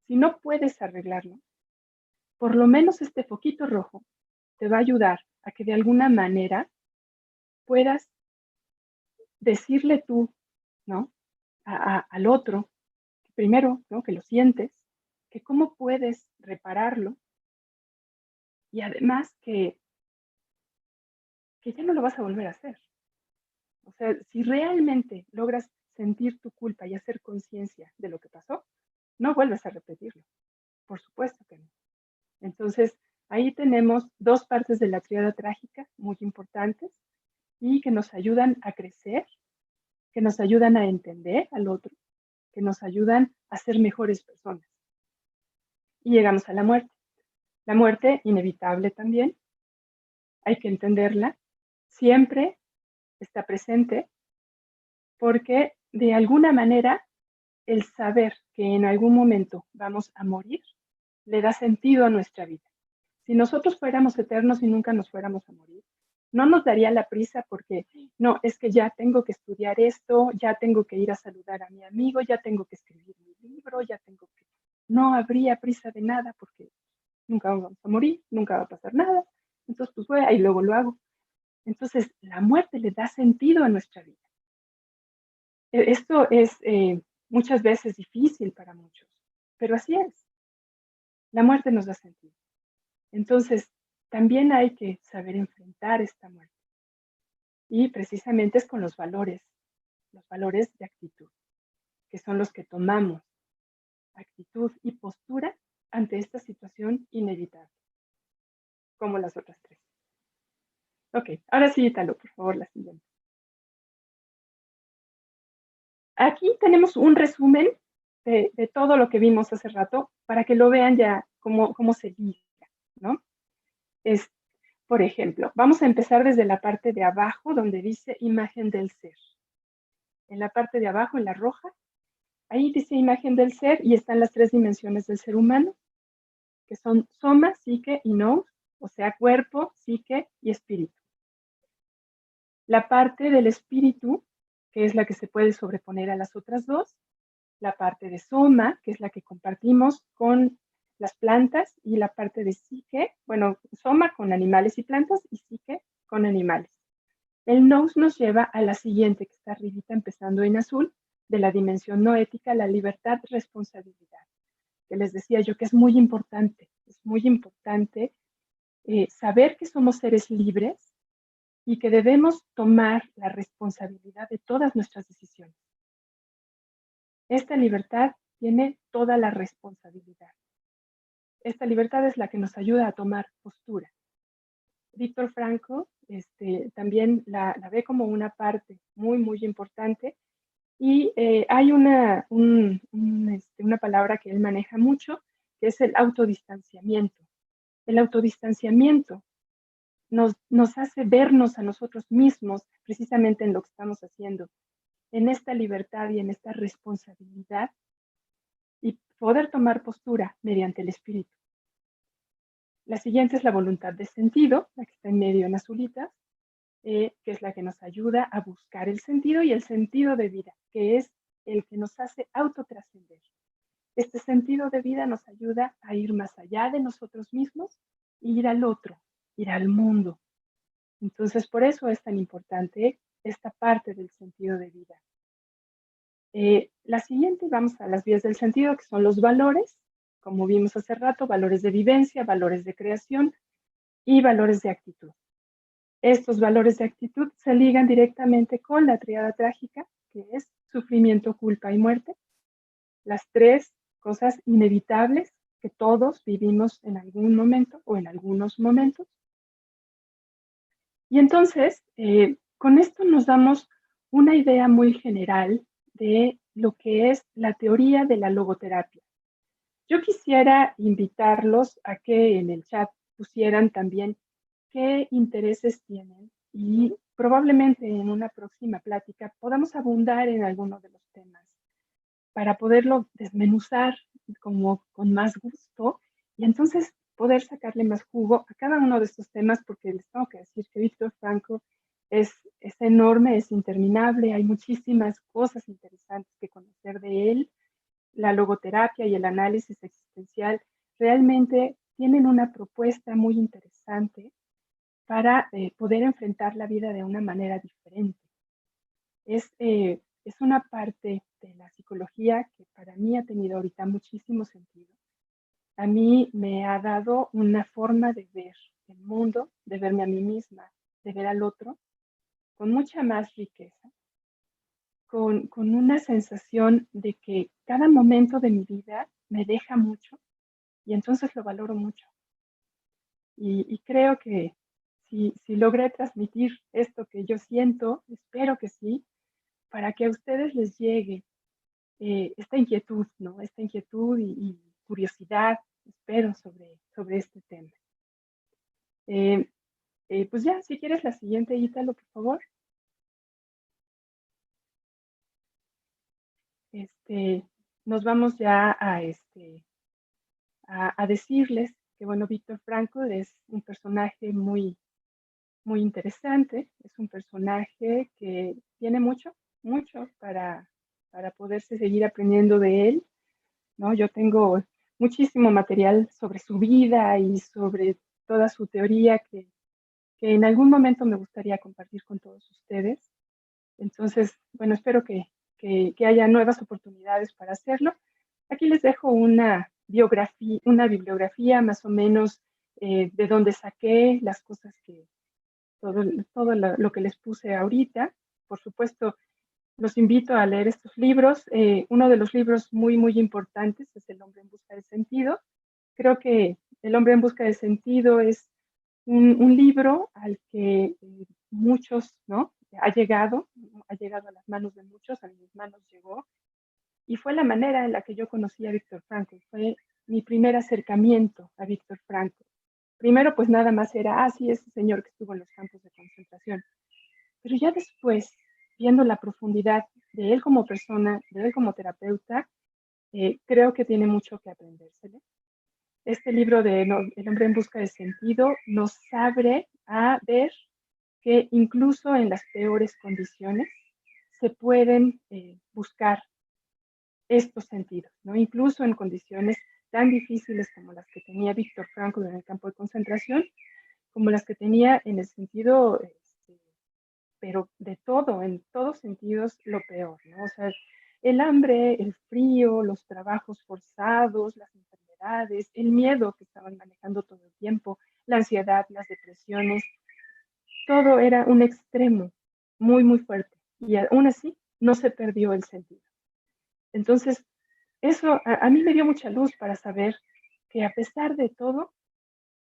[SPEAKER 2] Si no puedes arreglarlo, por lo menos este foquito rojo te va a ayudar a que de alguna manera puedas decirle tú, ¿no? Al otro, primero, ¿no? Que lo sientes, que cómo puedes repararlo y además que que ya no lo vas a volver a hacer. O sea, si realmente logras sentir tu culpa y hacer conciencia de lo que pasó, no vuelves a repetirlo. Por supuesto que no. Entonces, ahí tenemos dos partes de la tríada trágica muy importantes y que nos ayudan a crecer, que nos ayudan a entender al otro, que nos ayudan a ser mejores personas. Y llegamos a la muerte. La muerte, inevitable también, hay que entenderla, siempre está presente porque de alguna manera el saber que en algún momento vamos a morir le da sentido a nuestra vida. Si nosotros fuéramos eternos y nunca nos fuéramos a morir, no nos daría la prisa porque, no, es que ya tengo que estudiar esto, ya tengo que ir a saludar a mi amigo, ya tengo que escribir mi libro, ya tengo que... No habría prisa de nada porque nunca vamos a morir, nunca va a pasar nada. Entonces, pues voy, y luego lo hago. Entonces, la muerte le da sentido a nuestra vida. Esto es muchas veces difícil para muchos, pero así es. La muerte nos da sentido. Entonces, también hay que saber enfrentar esta muerte. Y precisamente es con los valores de actitud, que son los que tomamos, actitud y postura ante esta situación inevitable, como las otras tres. Ok, ahora sí, Italo, por favor, la siguiente. Aquí tenemos un resumen de todo lo que vimos hace rato para que lo vean ya cómo se liga, ¿no? Por ejemplo, vamos a empezar desde la parte de abajo donde dice imagen del ser. En la parte de abajo, en la roja, ahí dice imagen del ser y están las tres dimensiones del ser humano, que son soma, psique y nous, o sea, cuerpo, psique y espíritu. La parte del espíritu, que es la que se puede sobreponer a las otras dos, la parte de soma, que es la que compartimos con las plantas, y la parte de psique, bueno, soma con animales y plantas y psique con animales. El nous nos lleva a la siguiente, que está arribita, empezando en azul, de la dimensión no ética, la libertad, responsabilidad, que les decía yo que es muy importante saber que somos seres libres y que debemos tomar la responsabilidad de todas nuestras decisiones. Esta libertad tiene toda la responsabilidad. Esta libertad es la que nos ayuda a tomar postura. Víctor Frankl también la ve como una parte muy importante y hay una palabra que él maneja mucho, que es el autodistanciamiento. El autodistanciamiento nos hace vernos a nosotros mismos precisamente en lo que estamos haciendo, en esta libertad y en esta responsabilidad y poder tomar postura mediante el espíritu. La siguiente es la voluntad de sentido, la que está en medio en azulitas, que es la que nos ayuda a buscar el sentido y el sentido de vida, que es el que nos hace autotrascender. Este sentido de vida nos ayuda a ir más allá de nosotros mismos e ir al otro, ir al mundo. Entonces, por eso es tan importante esta parte del sentido de vida. La siguiente, vamos a las vías del sentido, que son los valores, como vimos hace rato, valores de vivencia, valores de creación y valores de actitud. Estos valores de actitud se ligan directamente con la tríada trágica, que es sufrimiento, culpa y muerte, las tres cosas inevitables que todos vivimos en algún momento o en algunos momentos. Y entonces, con esto nos damos una idea muy general de lo que es la teoría de la logoterapia. Yo quisiera invitarlos a que en el chat pusieran también qué intereses tienen y probablemente en una próxima plática podamos abundar en alguno de los temas para poderlo desmenuzar como con más gusto y entonces poder sacarle más jugo a cada uno de estos temas, porque les tengo que decir que Víctor Frankl es enorme, es interminable, hay muchísimas cosas interesantes que conocer de él. La logoterapia y el análisis existencial realmente tienen una propuesta muy interesante para poder enfrentar la vida de una manera diferente. Es una parte de la psicología que para mí ha tenido ahorita muchísimo sentido. A mí me ha dado una forma de ver el mundo, de verme a mí misma, de ver al otro con mucha más riqueza, con una sensación de que cada momento de mi vida me deja mucho y entonces lo valoro mucho. Y creo que si logré transmitir esto que yo siento, espero que sí, para que a ustedes les llegue esta inquietud, ¿no? Esta inquietud y curiosidad, espero, sobre este tema. Pues ya, si quieres la siguiente, Ítalo, por favor. Nos vamos ya a decirles que, bueno, Víctor Frankl es un personaje muy, muy interesante, es un personaje que tiene mucho, mucho para poderse seguir aprendiendo de él, ¿no? Yo tengo muchísimo material sobre su vida y sobre toda su teoría que en algún momento me gustaría compartir con todos ustedes. Entonces, bueno, espero que haya nuevas oportunidades para hacerlo. Aquí les dejo una bibliografía más o menos de donde saqué las cosas todo lo que les puse ahorita. Por supuesto, los invito a leer estos libros. Uno de los libros muy, muy importantes es El hombre en busca de sentido. Creo que El hombre en busca de sentido es un libro al que muchos, ¿no? Ha llegado a las manos de muchos, a mis manos llegó, y fue la manera en la que yo conocí a Víctor Frankl, fue mi primer acercamiento a Víctor Frankl. Primero, pues nada más era, sí, ese señor que estuvo en los campos de concentración, pero ya después, viendo la profundidad de él como persona, de él como terapeuta, creo que tiene mucho que aprendérsele. Este libro de El hombre en busca de sentido nos abre a ver que incluso en las peores condiciones se pueden buscar estos sentidos, ¿no? Incluso en condiciones tan difíciles como las que tenía Víctor Frankl en el campo de concentración, como las que tenía en el sentido, pero de todo, en todos sentidos, lo peor, ¿no? O sea, el hambre, el frío, los trabajos forzados, las enfermedades, el miedo que estaban manejando todo el tiempo, la ansiedad, las depresiones, todo era un extremo muy, muy fuerte. Y aún así, no se perdió el sentido. Entonces, eso a mí me dio mucha luz para saber que a pesar de todo,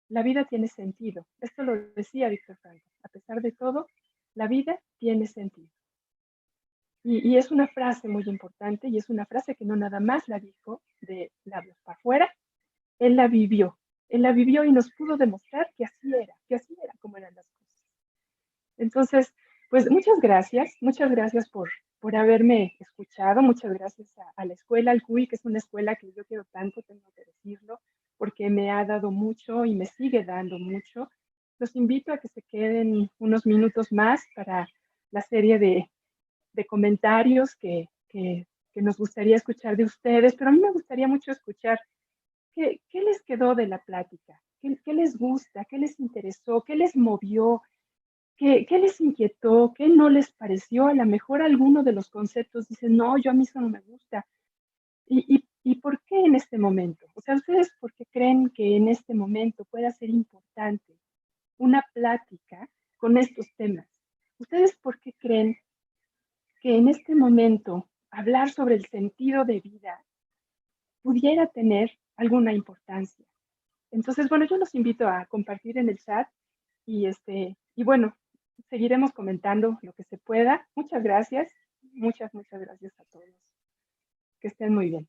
[SPEAKER 2] la vida tiene sentido. Esto lo decía Víctor Frankl. A pesar de todo, la vida tiene sentido. Y es una frase muy importante y es una frase que no nada más la dijo de labios para afuera, él la vivió. Él la vivió y nos pudo demostrar que así era como eran las cosas. Entonces, pues muchas gracias por haberme escuchado, muchas gracias a la escuela, al CUI, que es una escuela que yo quiero tanto, tengo que decirlo, porque me ha dado mucho y me sigue dando mucho. Los invito a que se queden unos minutos más para la serie de comentarios que nos gustaría escuchar de ustedes, pero a mí me gustaría mucho escuchar qué les quedó de la plática, qué les gusta, qué les interesó, qué les movió, qué les inquietó, qué no les pareció. A lo mejor alguno de los conceptos dicen, no, yo a mí eso no me gusta. ¿Y por qué en este momento? O sea, ¿ustedes por qué creen que en este momento pueda ser importante una plática con estos temas? ¿Ustedes por qué creen que en este momento hablar sobre el sentido de vida pudiera tener alguna importancia? Entonces, bueno, yo los invito a compartir en el chat y bueno, seguiremos comentando lo que se pueda. Muchas gracias, muchas gracias a todos. Que estén muy bien.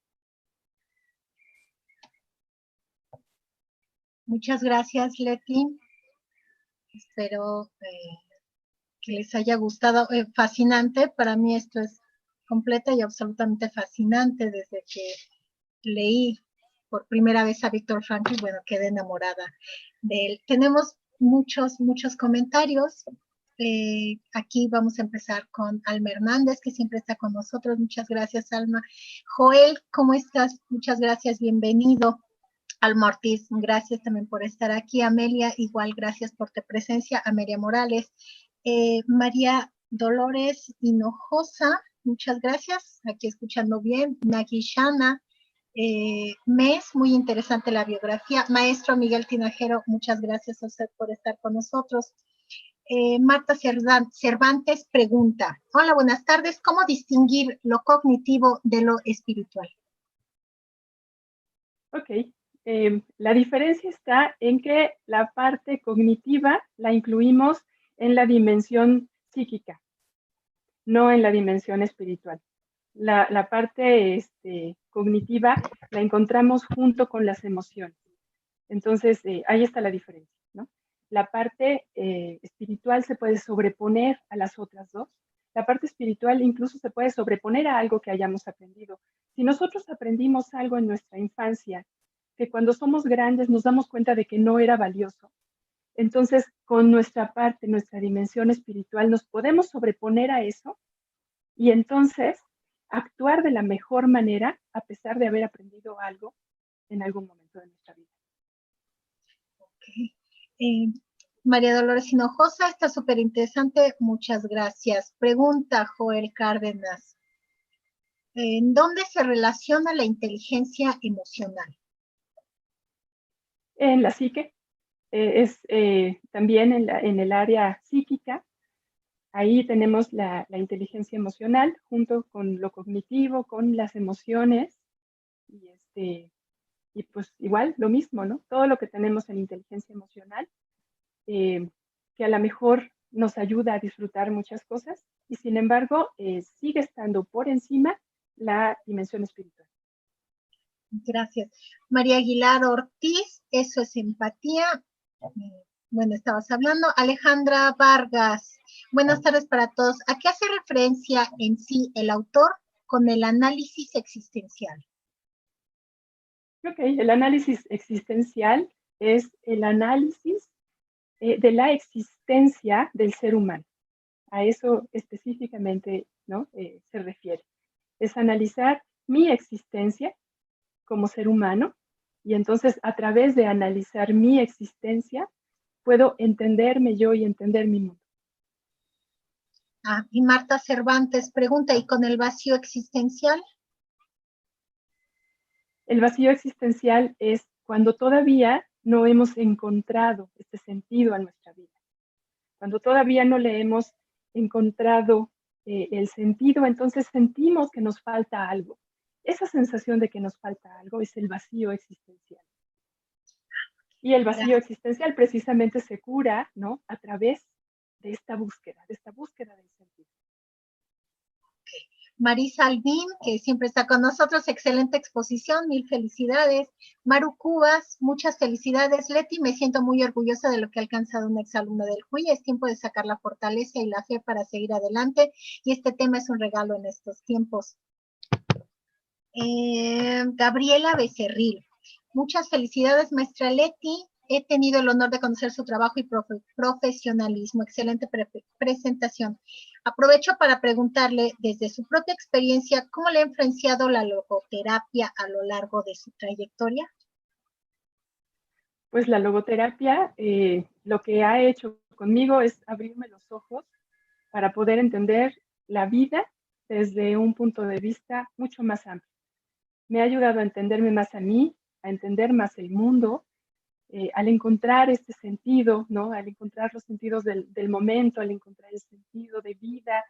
[SPEAKER 1] Muchas gracias, Leti. Espero que les haya gustado. Fascinante, para mí esto es completa y absolutamente fascinante. Desde que leí por primera vez a Víctor Frankl, bueno, quedé enamorada de él. Tenemos muchos comentarios. Aquí vamos a empezar con Alma Hernández, que siempre está con nosotros. Muchas gracias, Alma. Joel, ¿cómo estás? Muchas gracias, bienvenido. Alma Ortiz, gracias también por estar aquí. Amelia, igual, gracias por tu presencia. Amelia Morales. María Dolores Hinojosa, muchas gracias. Aquí escuchando bien. Nagi Shana. Mes, muy interesante la biografía. Maestro Miguel Tinajero, muchas gracias a usted por estar con nosotros. Marta Cervantes pregunta, hola, buenas tardes, ¿cómo distinguir lo cognitivo de lo espiritual?
[SPEAKER 2] Ok, la diferencia está en que la parte cognitiva la incluimos en la dimensión psíquica, no en la dimensión espiritual. La parte cognitiva la encontramos junto con las emociones. Entonces, ahí está la diferencia, ¿no? La parte espiritual se puede sobreponer a las otras dos. La parte espiritual incluso se puede sobreponer a algo que hayamos aprendido. Si nosotros aprendimos algo en nuestra infancia, que cuando somos grandes nos damos cuenta de que no era valioso, entonces con nuestra parte, nuestra dimensión espiritual, nos podemos sobreponer a eso y entonces actuar de la mejor manera a pesar de haber aprendido algo en algún momento de nuestra vida.
[SPEAKER 1] Okay. María Dolores Hinojosa, está súper interesante, muchas gracias. Pregunta Joel Cárdenas, ¿en dónde se relaciona la inteligencia emocional?
[SPEAKER 2] En la psique, también en el área psíquica. Ahí tenemos la inteligencia emocional junto con lo cognitivo, con las emociones y pues igual lo mismo, ¿no? Todo lo que tenemos en inteligencia emocional, que a lo mejor nos ayuda a disfrutar muchas cosas y sin embargo sigue estando por encima la dimensión espiritual.
[SPEAKER 1] Gracias. María Aguilar Ortiz, eso es empatía. Bueno, estabas hablando. Alejandra Vargas, buenas tardes para todos. ¿A qué hace referencia en sí el autor con el análisis existencial?
[SPEAKER 2] Ok, el análisis existencial es el análisis de la existencia del ser humano. A eso específicamente, ¿no? Se refiere. Es analizar mi existencia como ser humano y entonces a través de analizar mi existencia puedo entenderme yo y entender mi mundo.
[SPEAKER 1] Y Marta Cervantes pregunta, ¿y con el vacío existencial?
[SPEAKER 2] El vacío existencial es cuando todavía no hemos encontrado este sentido a nuestra vida. Cuando todavía no le hemos encontrado el sentido, entonces sentimos que nos falta algo. Esa sensación de que nos falta algo es el vacío existencial. Y el vacío existencial precisamente se cura, ¿no? A través de esta búsqueda del sentido.
[SPEAKER 1] Okay. Marisa Albín, que siempre está con nosotros, excelente exposición, mil felicidades. Maru Cubas, muchas felicidades. Leti, me siento muy orgullosa de lo que ha alcanzado una exalumna del JUI. Es tiempo de sacar la fortaleza y la fe para seguir adelante, y este tema es un regalo en estos tiempos. Gabriela Becerril, muchas felicidades, maestra Leti. He tenido el honor de conocer su trabajo y profesionalismo. Excelente presentación. Aprovecho para preguntarle, desde su propia experiencia, ¿cómo le ha influenciado la logoterapia a lo largo de su trayectoria?
[SPEAKER 2] Pues la logoterapia lo que ha hecho conmigo es abrirme los ojos para poder entender la vida desde un punto de vista mucho más amplio. Me ha ayudado a entenderme más a mí, a entender más el mundo, al encontrar este sentido, ¿no? Al encontrar los sentidos del momento, al encontrar el sentido de vida,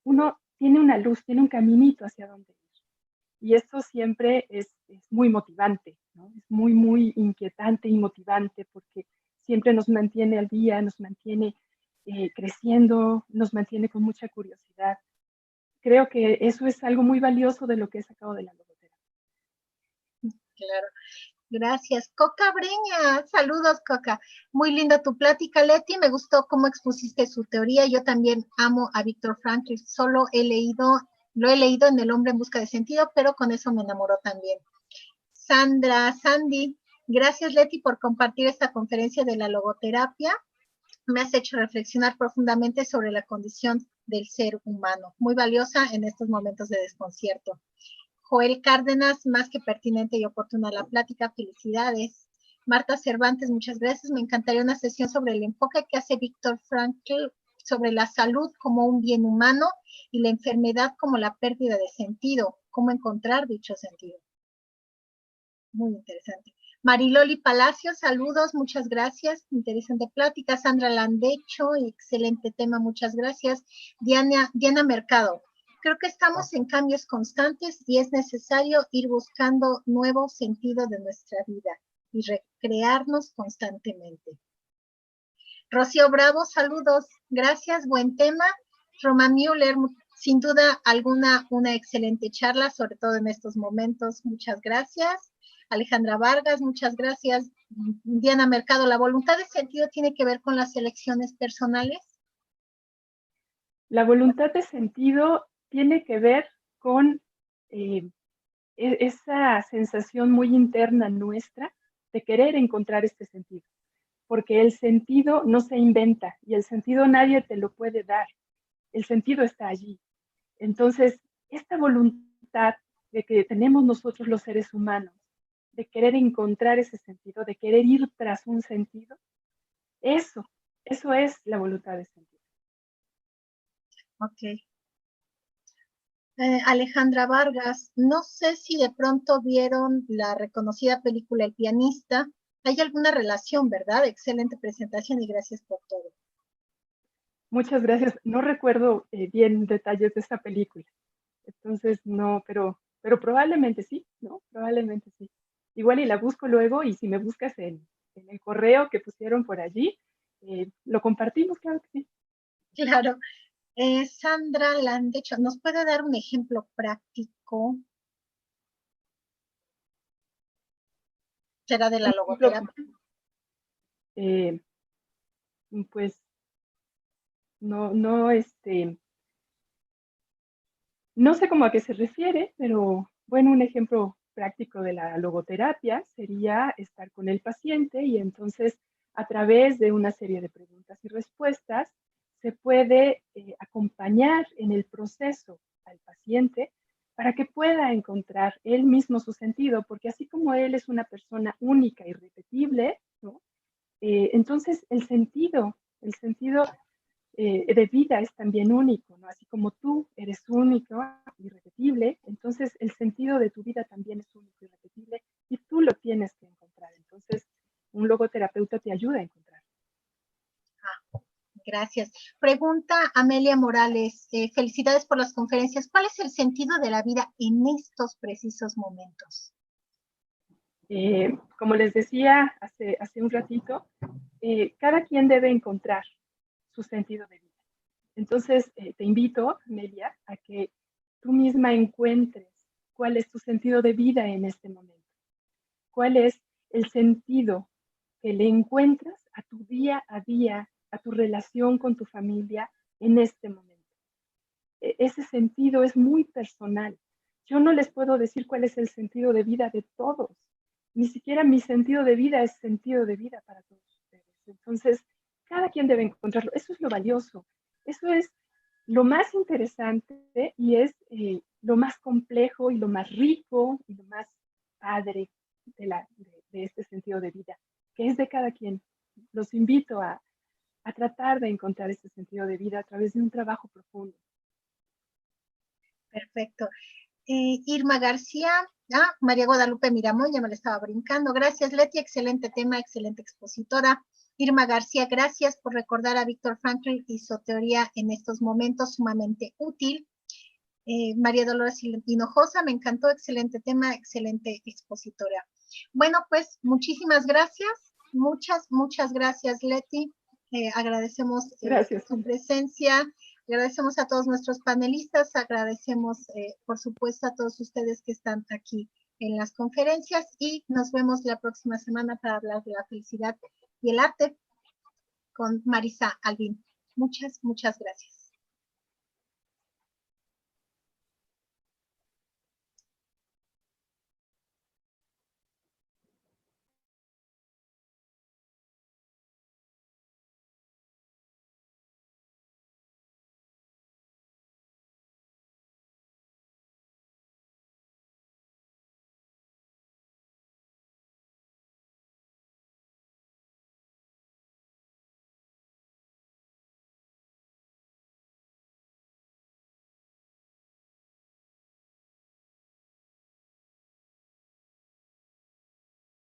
[SPEAKER 2] uno tiene una luz, tiene un caminito hacia donde ir. Y esto siempre es muy motivante, ¿no? Es muy, muy inquietante y motivante porque siempre nos mantiene al día, nos mantiene creciendo, nos mantiene con mucha curiosidad. Creo que eso es algo muy valioso de lo que he sacado de la logoterapia.
[SPEAKER 1] Claro. Gracias. Coca Breña, saludos Coca. Muy linda tu plática, Leti, me gustó cómo expusiste su teoría. Yo también amo a Víctor Frankl, lo he leído en El hombre en busca de sentido, pero con eso me enamoró también. Sandy, gracias Leti por compartir esta conferencia de la logoterapia. Me has hecho reflexionar profundamente sobre la condición del ser humano, muy valiosa en estos momentos de desconcierto. Joel Cárdenas, más que pertinente y oportuna la plática, felicidades. Marta Cervantes, muchas gracias. Me encantaría una sesión sobre el enfoque que hace Víctor Frankl sobre la salud como un bien humano y la enfermedad como la pérdida de sentido. ¿Cómo encontrar dicho sentido? Muy interesante. Mariloli Palacios, saludos, muchas gracias. Interesante plática. Sandra Landecho, excelente tema, muchas gracias. Diana Mercado, creo que estamos en cambios constantes y es necesario ir buscando nuevo sentido de nuestra vida y recrearnos constantemente. Rocío Bravo, saludos, gracias, buen tema. Roma Müller, sin duda alguna, una excelente charla, sobre todo en estos momentos, muchas gracias. Alejandra Vargas, muchas gracias. Diana Mercado, ¿la voluntad de sentido tiene que ver con las elecciones personales?
[SPEAKER 2] La voluntad de sentido tiene que ver con esa sensación muy interna nuestra de querer encontrar este sentido, porque el sentido no se inventa y el sentido nadie te lo puede dar, el sentido está allí. Entonces, esta voluntad de que tenemos nosotros los seres humanos, de querer encontrar ese sentido, de querer ir tras un sentido, eso es la voluntad de sentido.
[SPEAKER 1] Ok. Alejandra Vargas, no sé si de pronto vieron la reconocida película El pianista. Hay alguna relación, ¿verdad? Excelente presentación y gracias por todo.
[SPEAKER 2] Muchas gracias. No recuerdo bien detalles de esta película. Entonces, no, pero probablemente sí, ¿no? Probablemente sí. Igual y la busco luego y si me buscas en el correo que pusieron por allí, lo compartimos, claro que sí.
[SPEAKER 1] Claro. Sandra Landecho, ¿nos puede dar un ejemplo práctico? ¿Será de la logoterapia?
[SPEAKER 2] Pues no, no sé cómo a qué se refiere, pero bueno, un ejemplo práctico de la logoterapia sería estar con el paciente y entonces a través de una serie de preguntas y respuestas se puede acompañar en el proceso al paciente para que pueda encontrar él mismo su sentido, porque así como él es una persona única y repetible, ¿no? Entonces el sentido de vida es también único, ¿no? Así como tú eres único, irrepetible, entonces el sentido de tu vida también es único y irrepetible y tú lo tienes que encontrar. Entonces, un logoterapeuta te ayuda a encontrar.
[SPEAKER 1] Gracias. Pregunta Amelia Morales, felicidades por las conferencias. ¿Cuál es el sentido de la vida en estos precisos momentos?
[SPEAKER 2] Como les decía hace un ratito, cada quien debe encontrar su sentido de vida. Entonces, te invito, Amelia, a que tú misma encuentres cuál es tu sentido de vida en este momento. ¿Cuál es el sentido que le encuentras a tu día a día, a tu relación con tu familia en este momento? Ese sentido es muy personal. Yo no les puedo decir cuál es el sentido de vida de todos. Ni siquiera mi sentido de vida es sentido de vida para todos ustedes. Entonces, cada quien debe encontrarlo. Eso es lo valioso. Eso es lo más interesante y es lo más complejo y lo más rico y lo más padre de este sentido de vida, que es de cada quien. Los invito a tratar de encontrar este sentido de vida a través de un trabajo profundo.
[SPEAKER 1] Perfecto. Irma García, María Guadalupe Miramón, ya me la estaba brincando. Gracias, Leti, excelente tema, excelente expositora. Irma García, gracias por recordar a Víctor Frankl y su teoría en estos momentos, sumamente útil. María Dolores Hinojosa, me encantó, excelente tema, excelente expositora. Bueno, pues muchísimas gracias, muchas gracias, Leti. Agradecemos su presencia, agradecemos a todos nuestros panelistas, agradecemos, por supuesto, a todos ustedes que están aquí en las conferencias y nos vemos la próxima semana para hablar de la felicidad y el arte con Marisa Albín. Muchas gracias.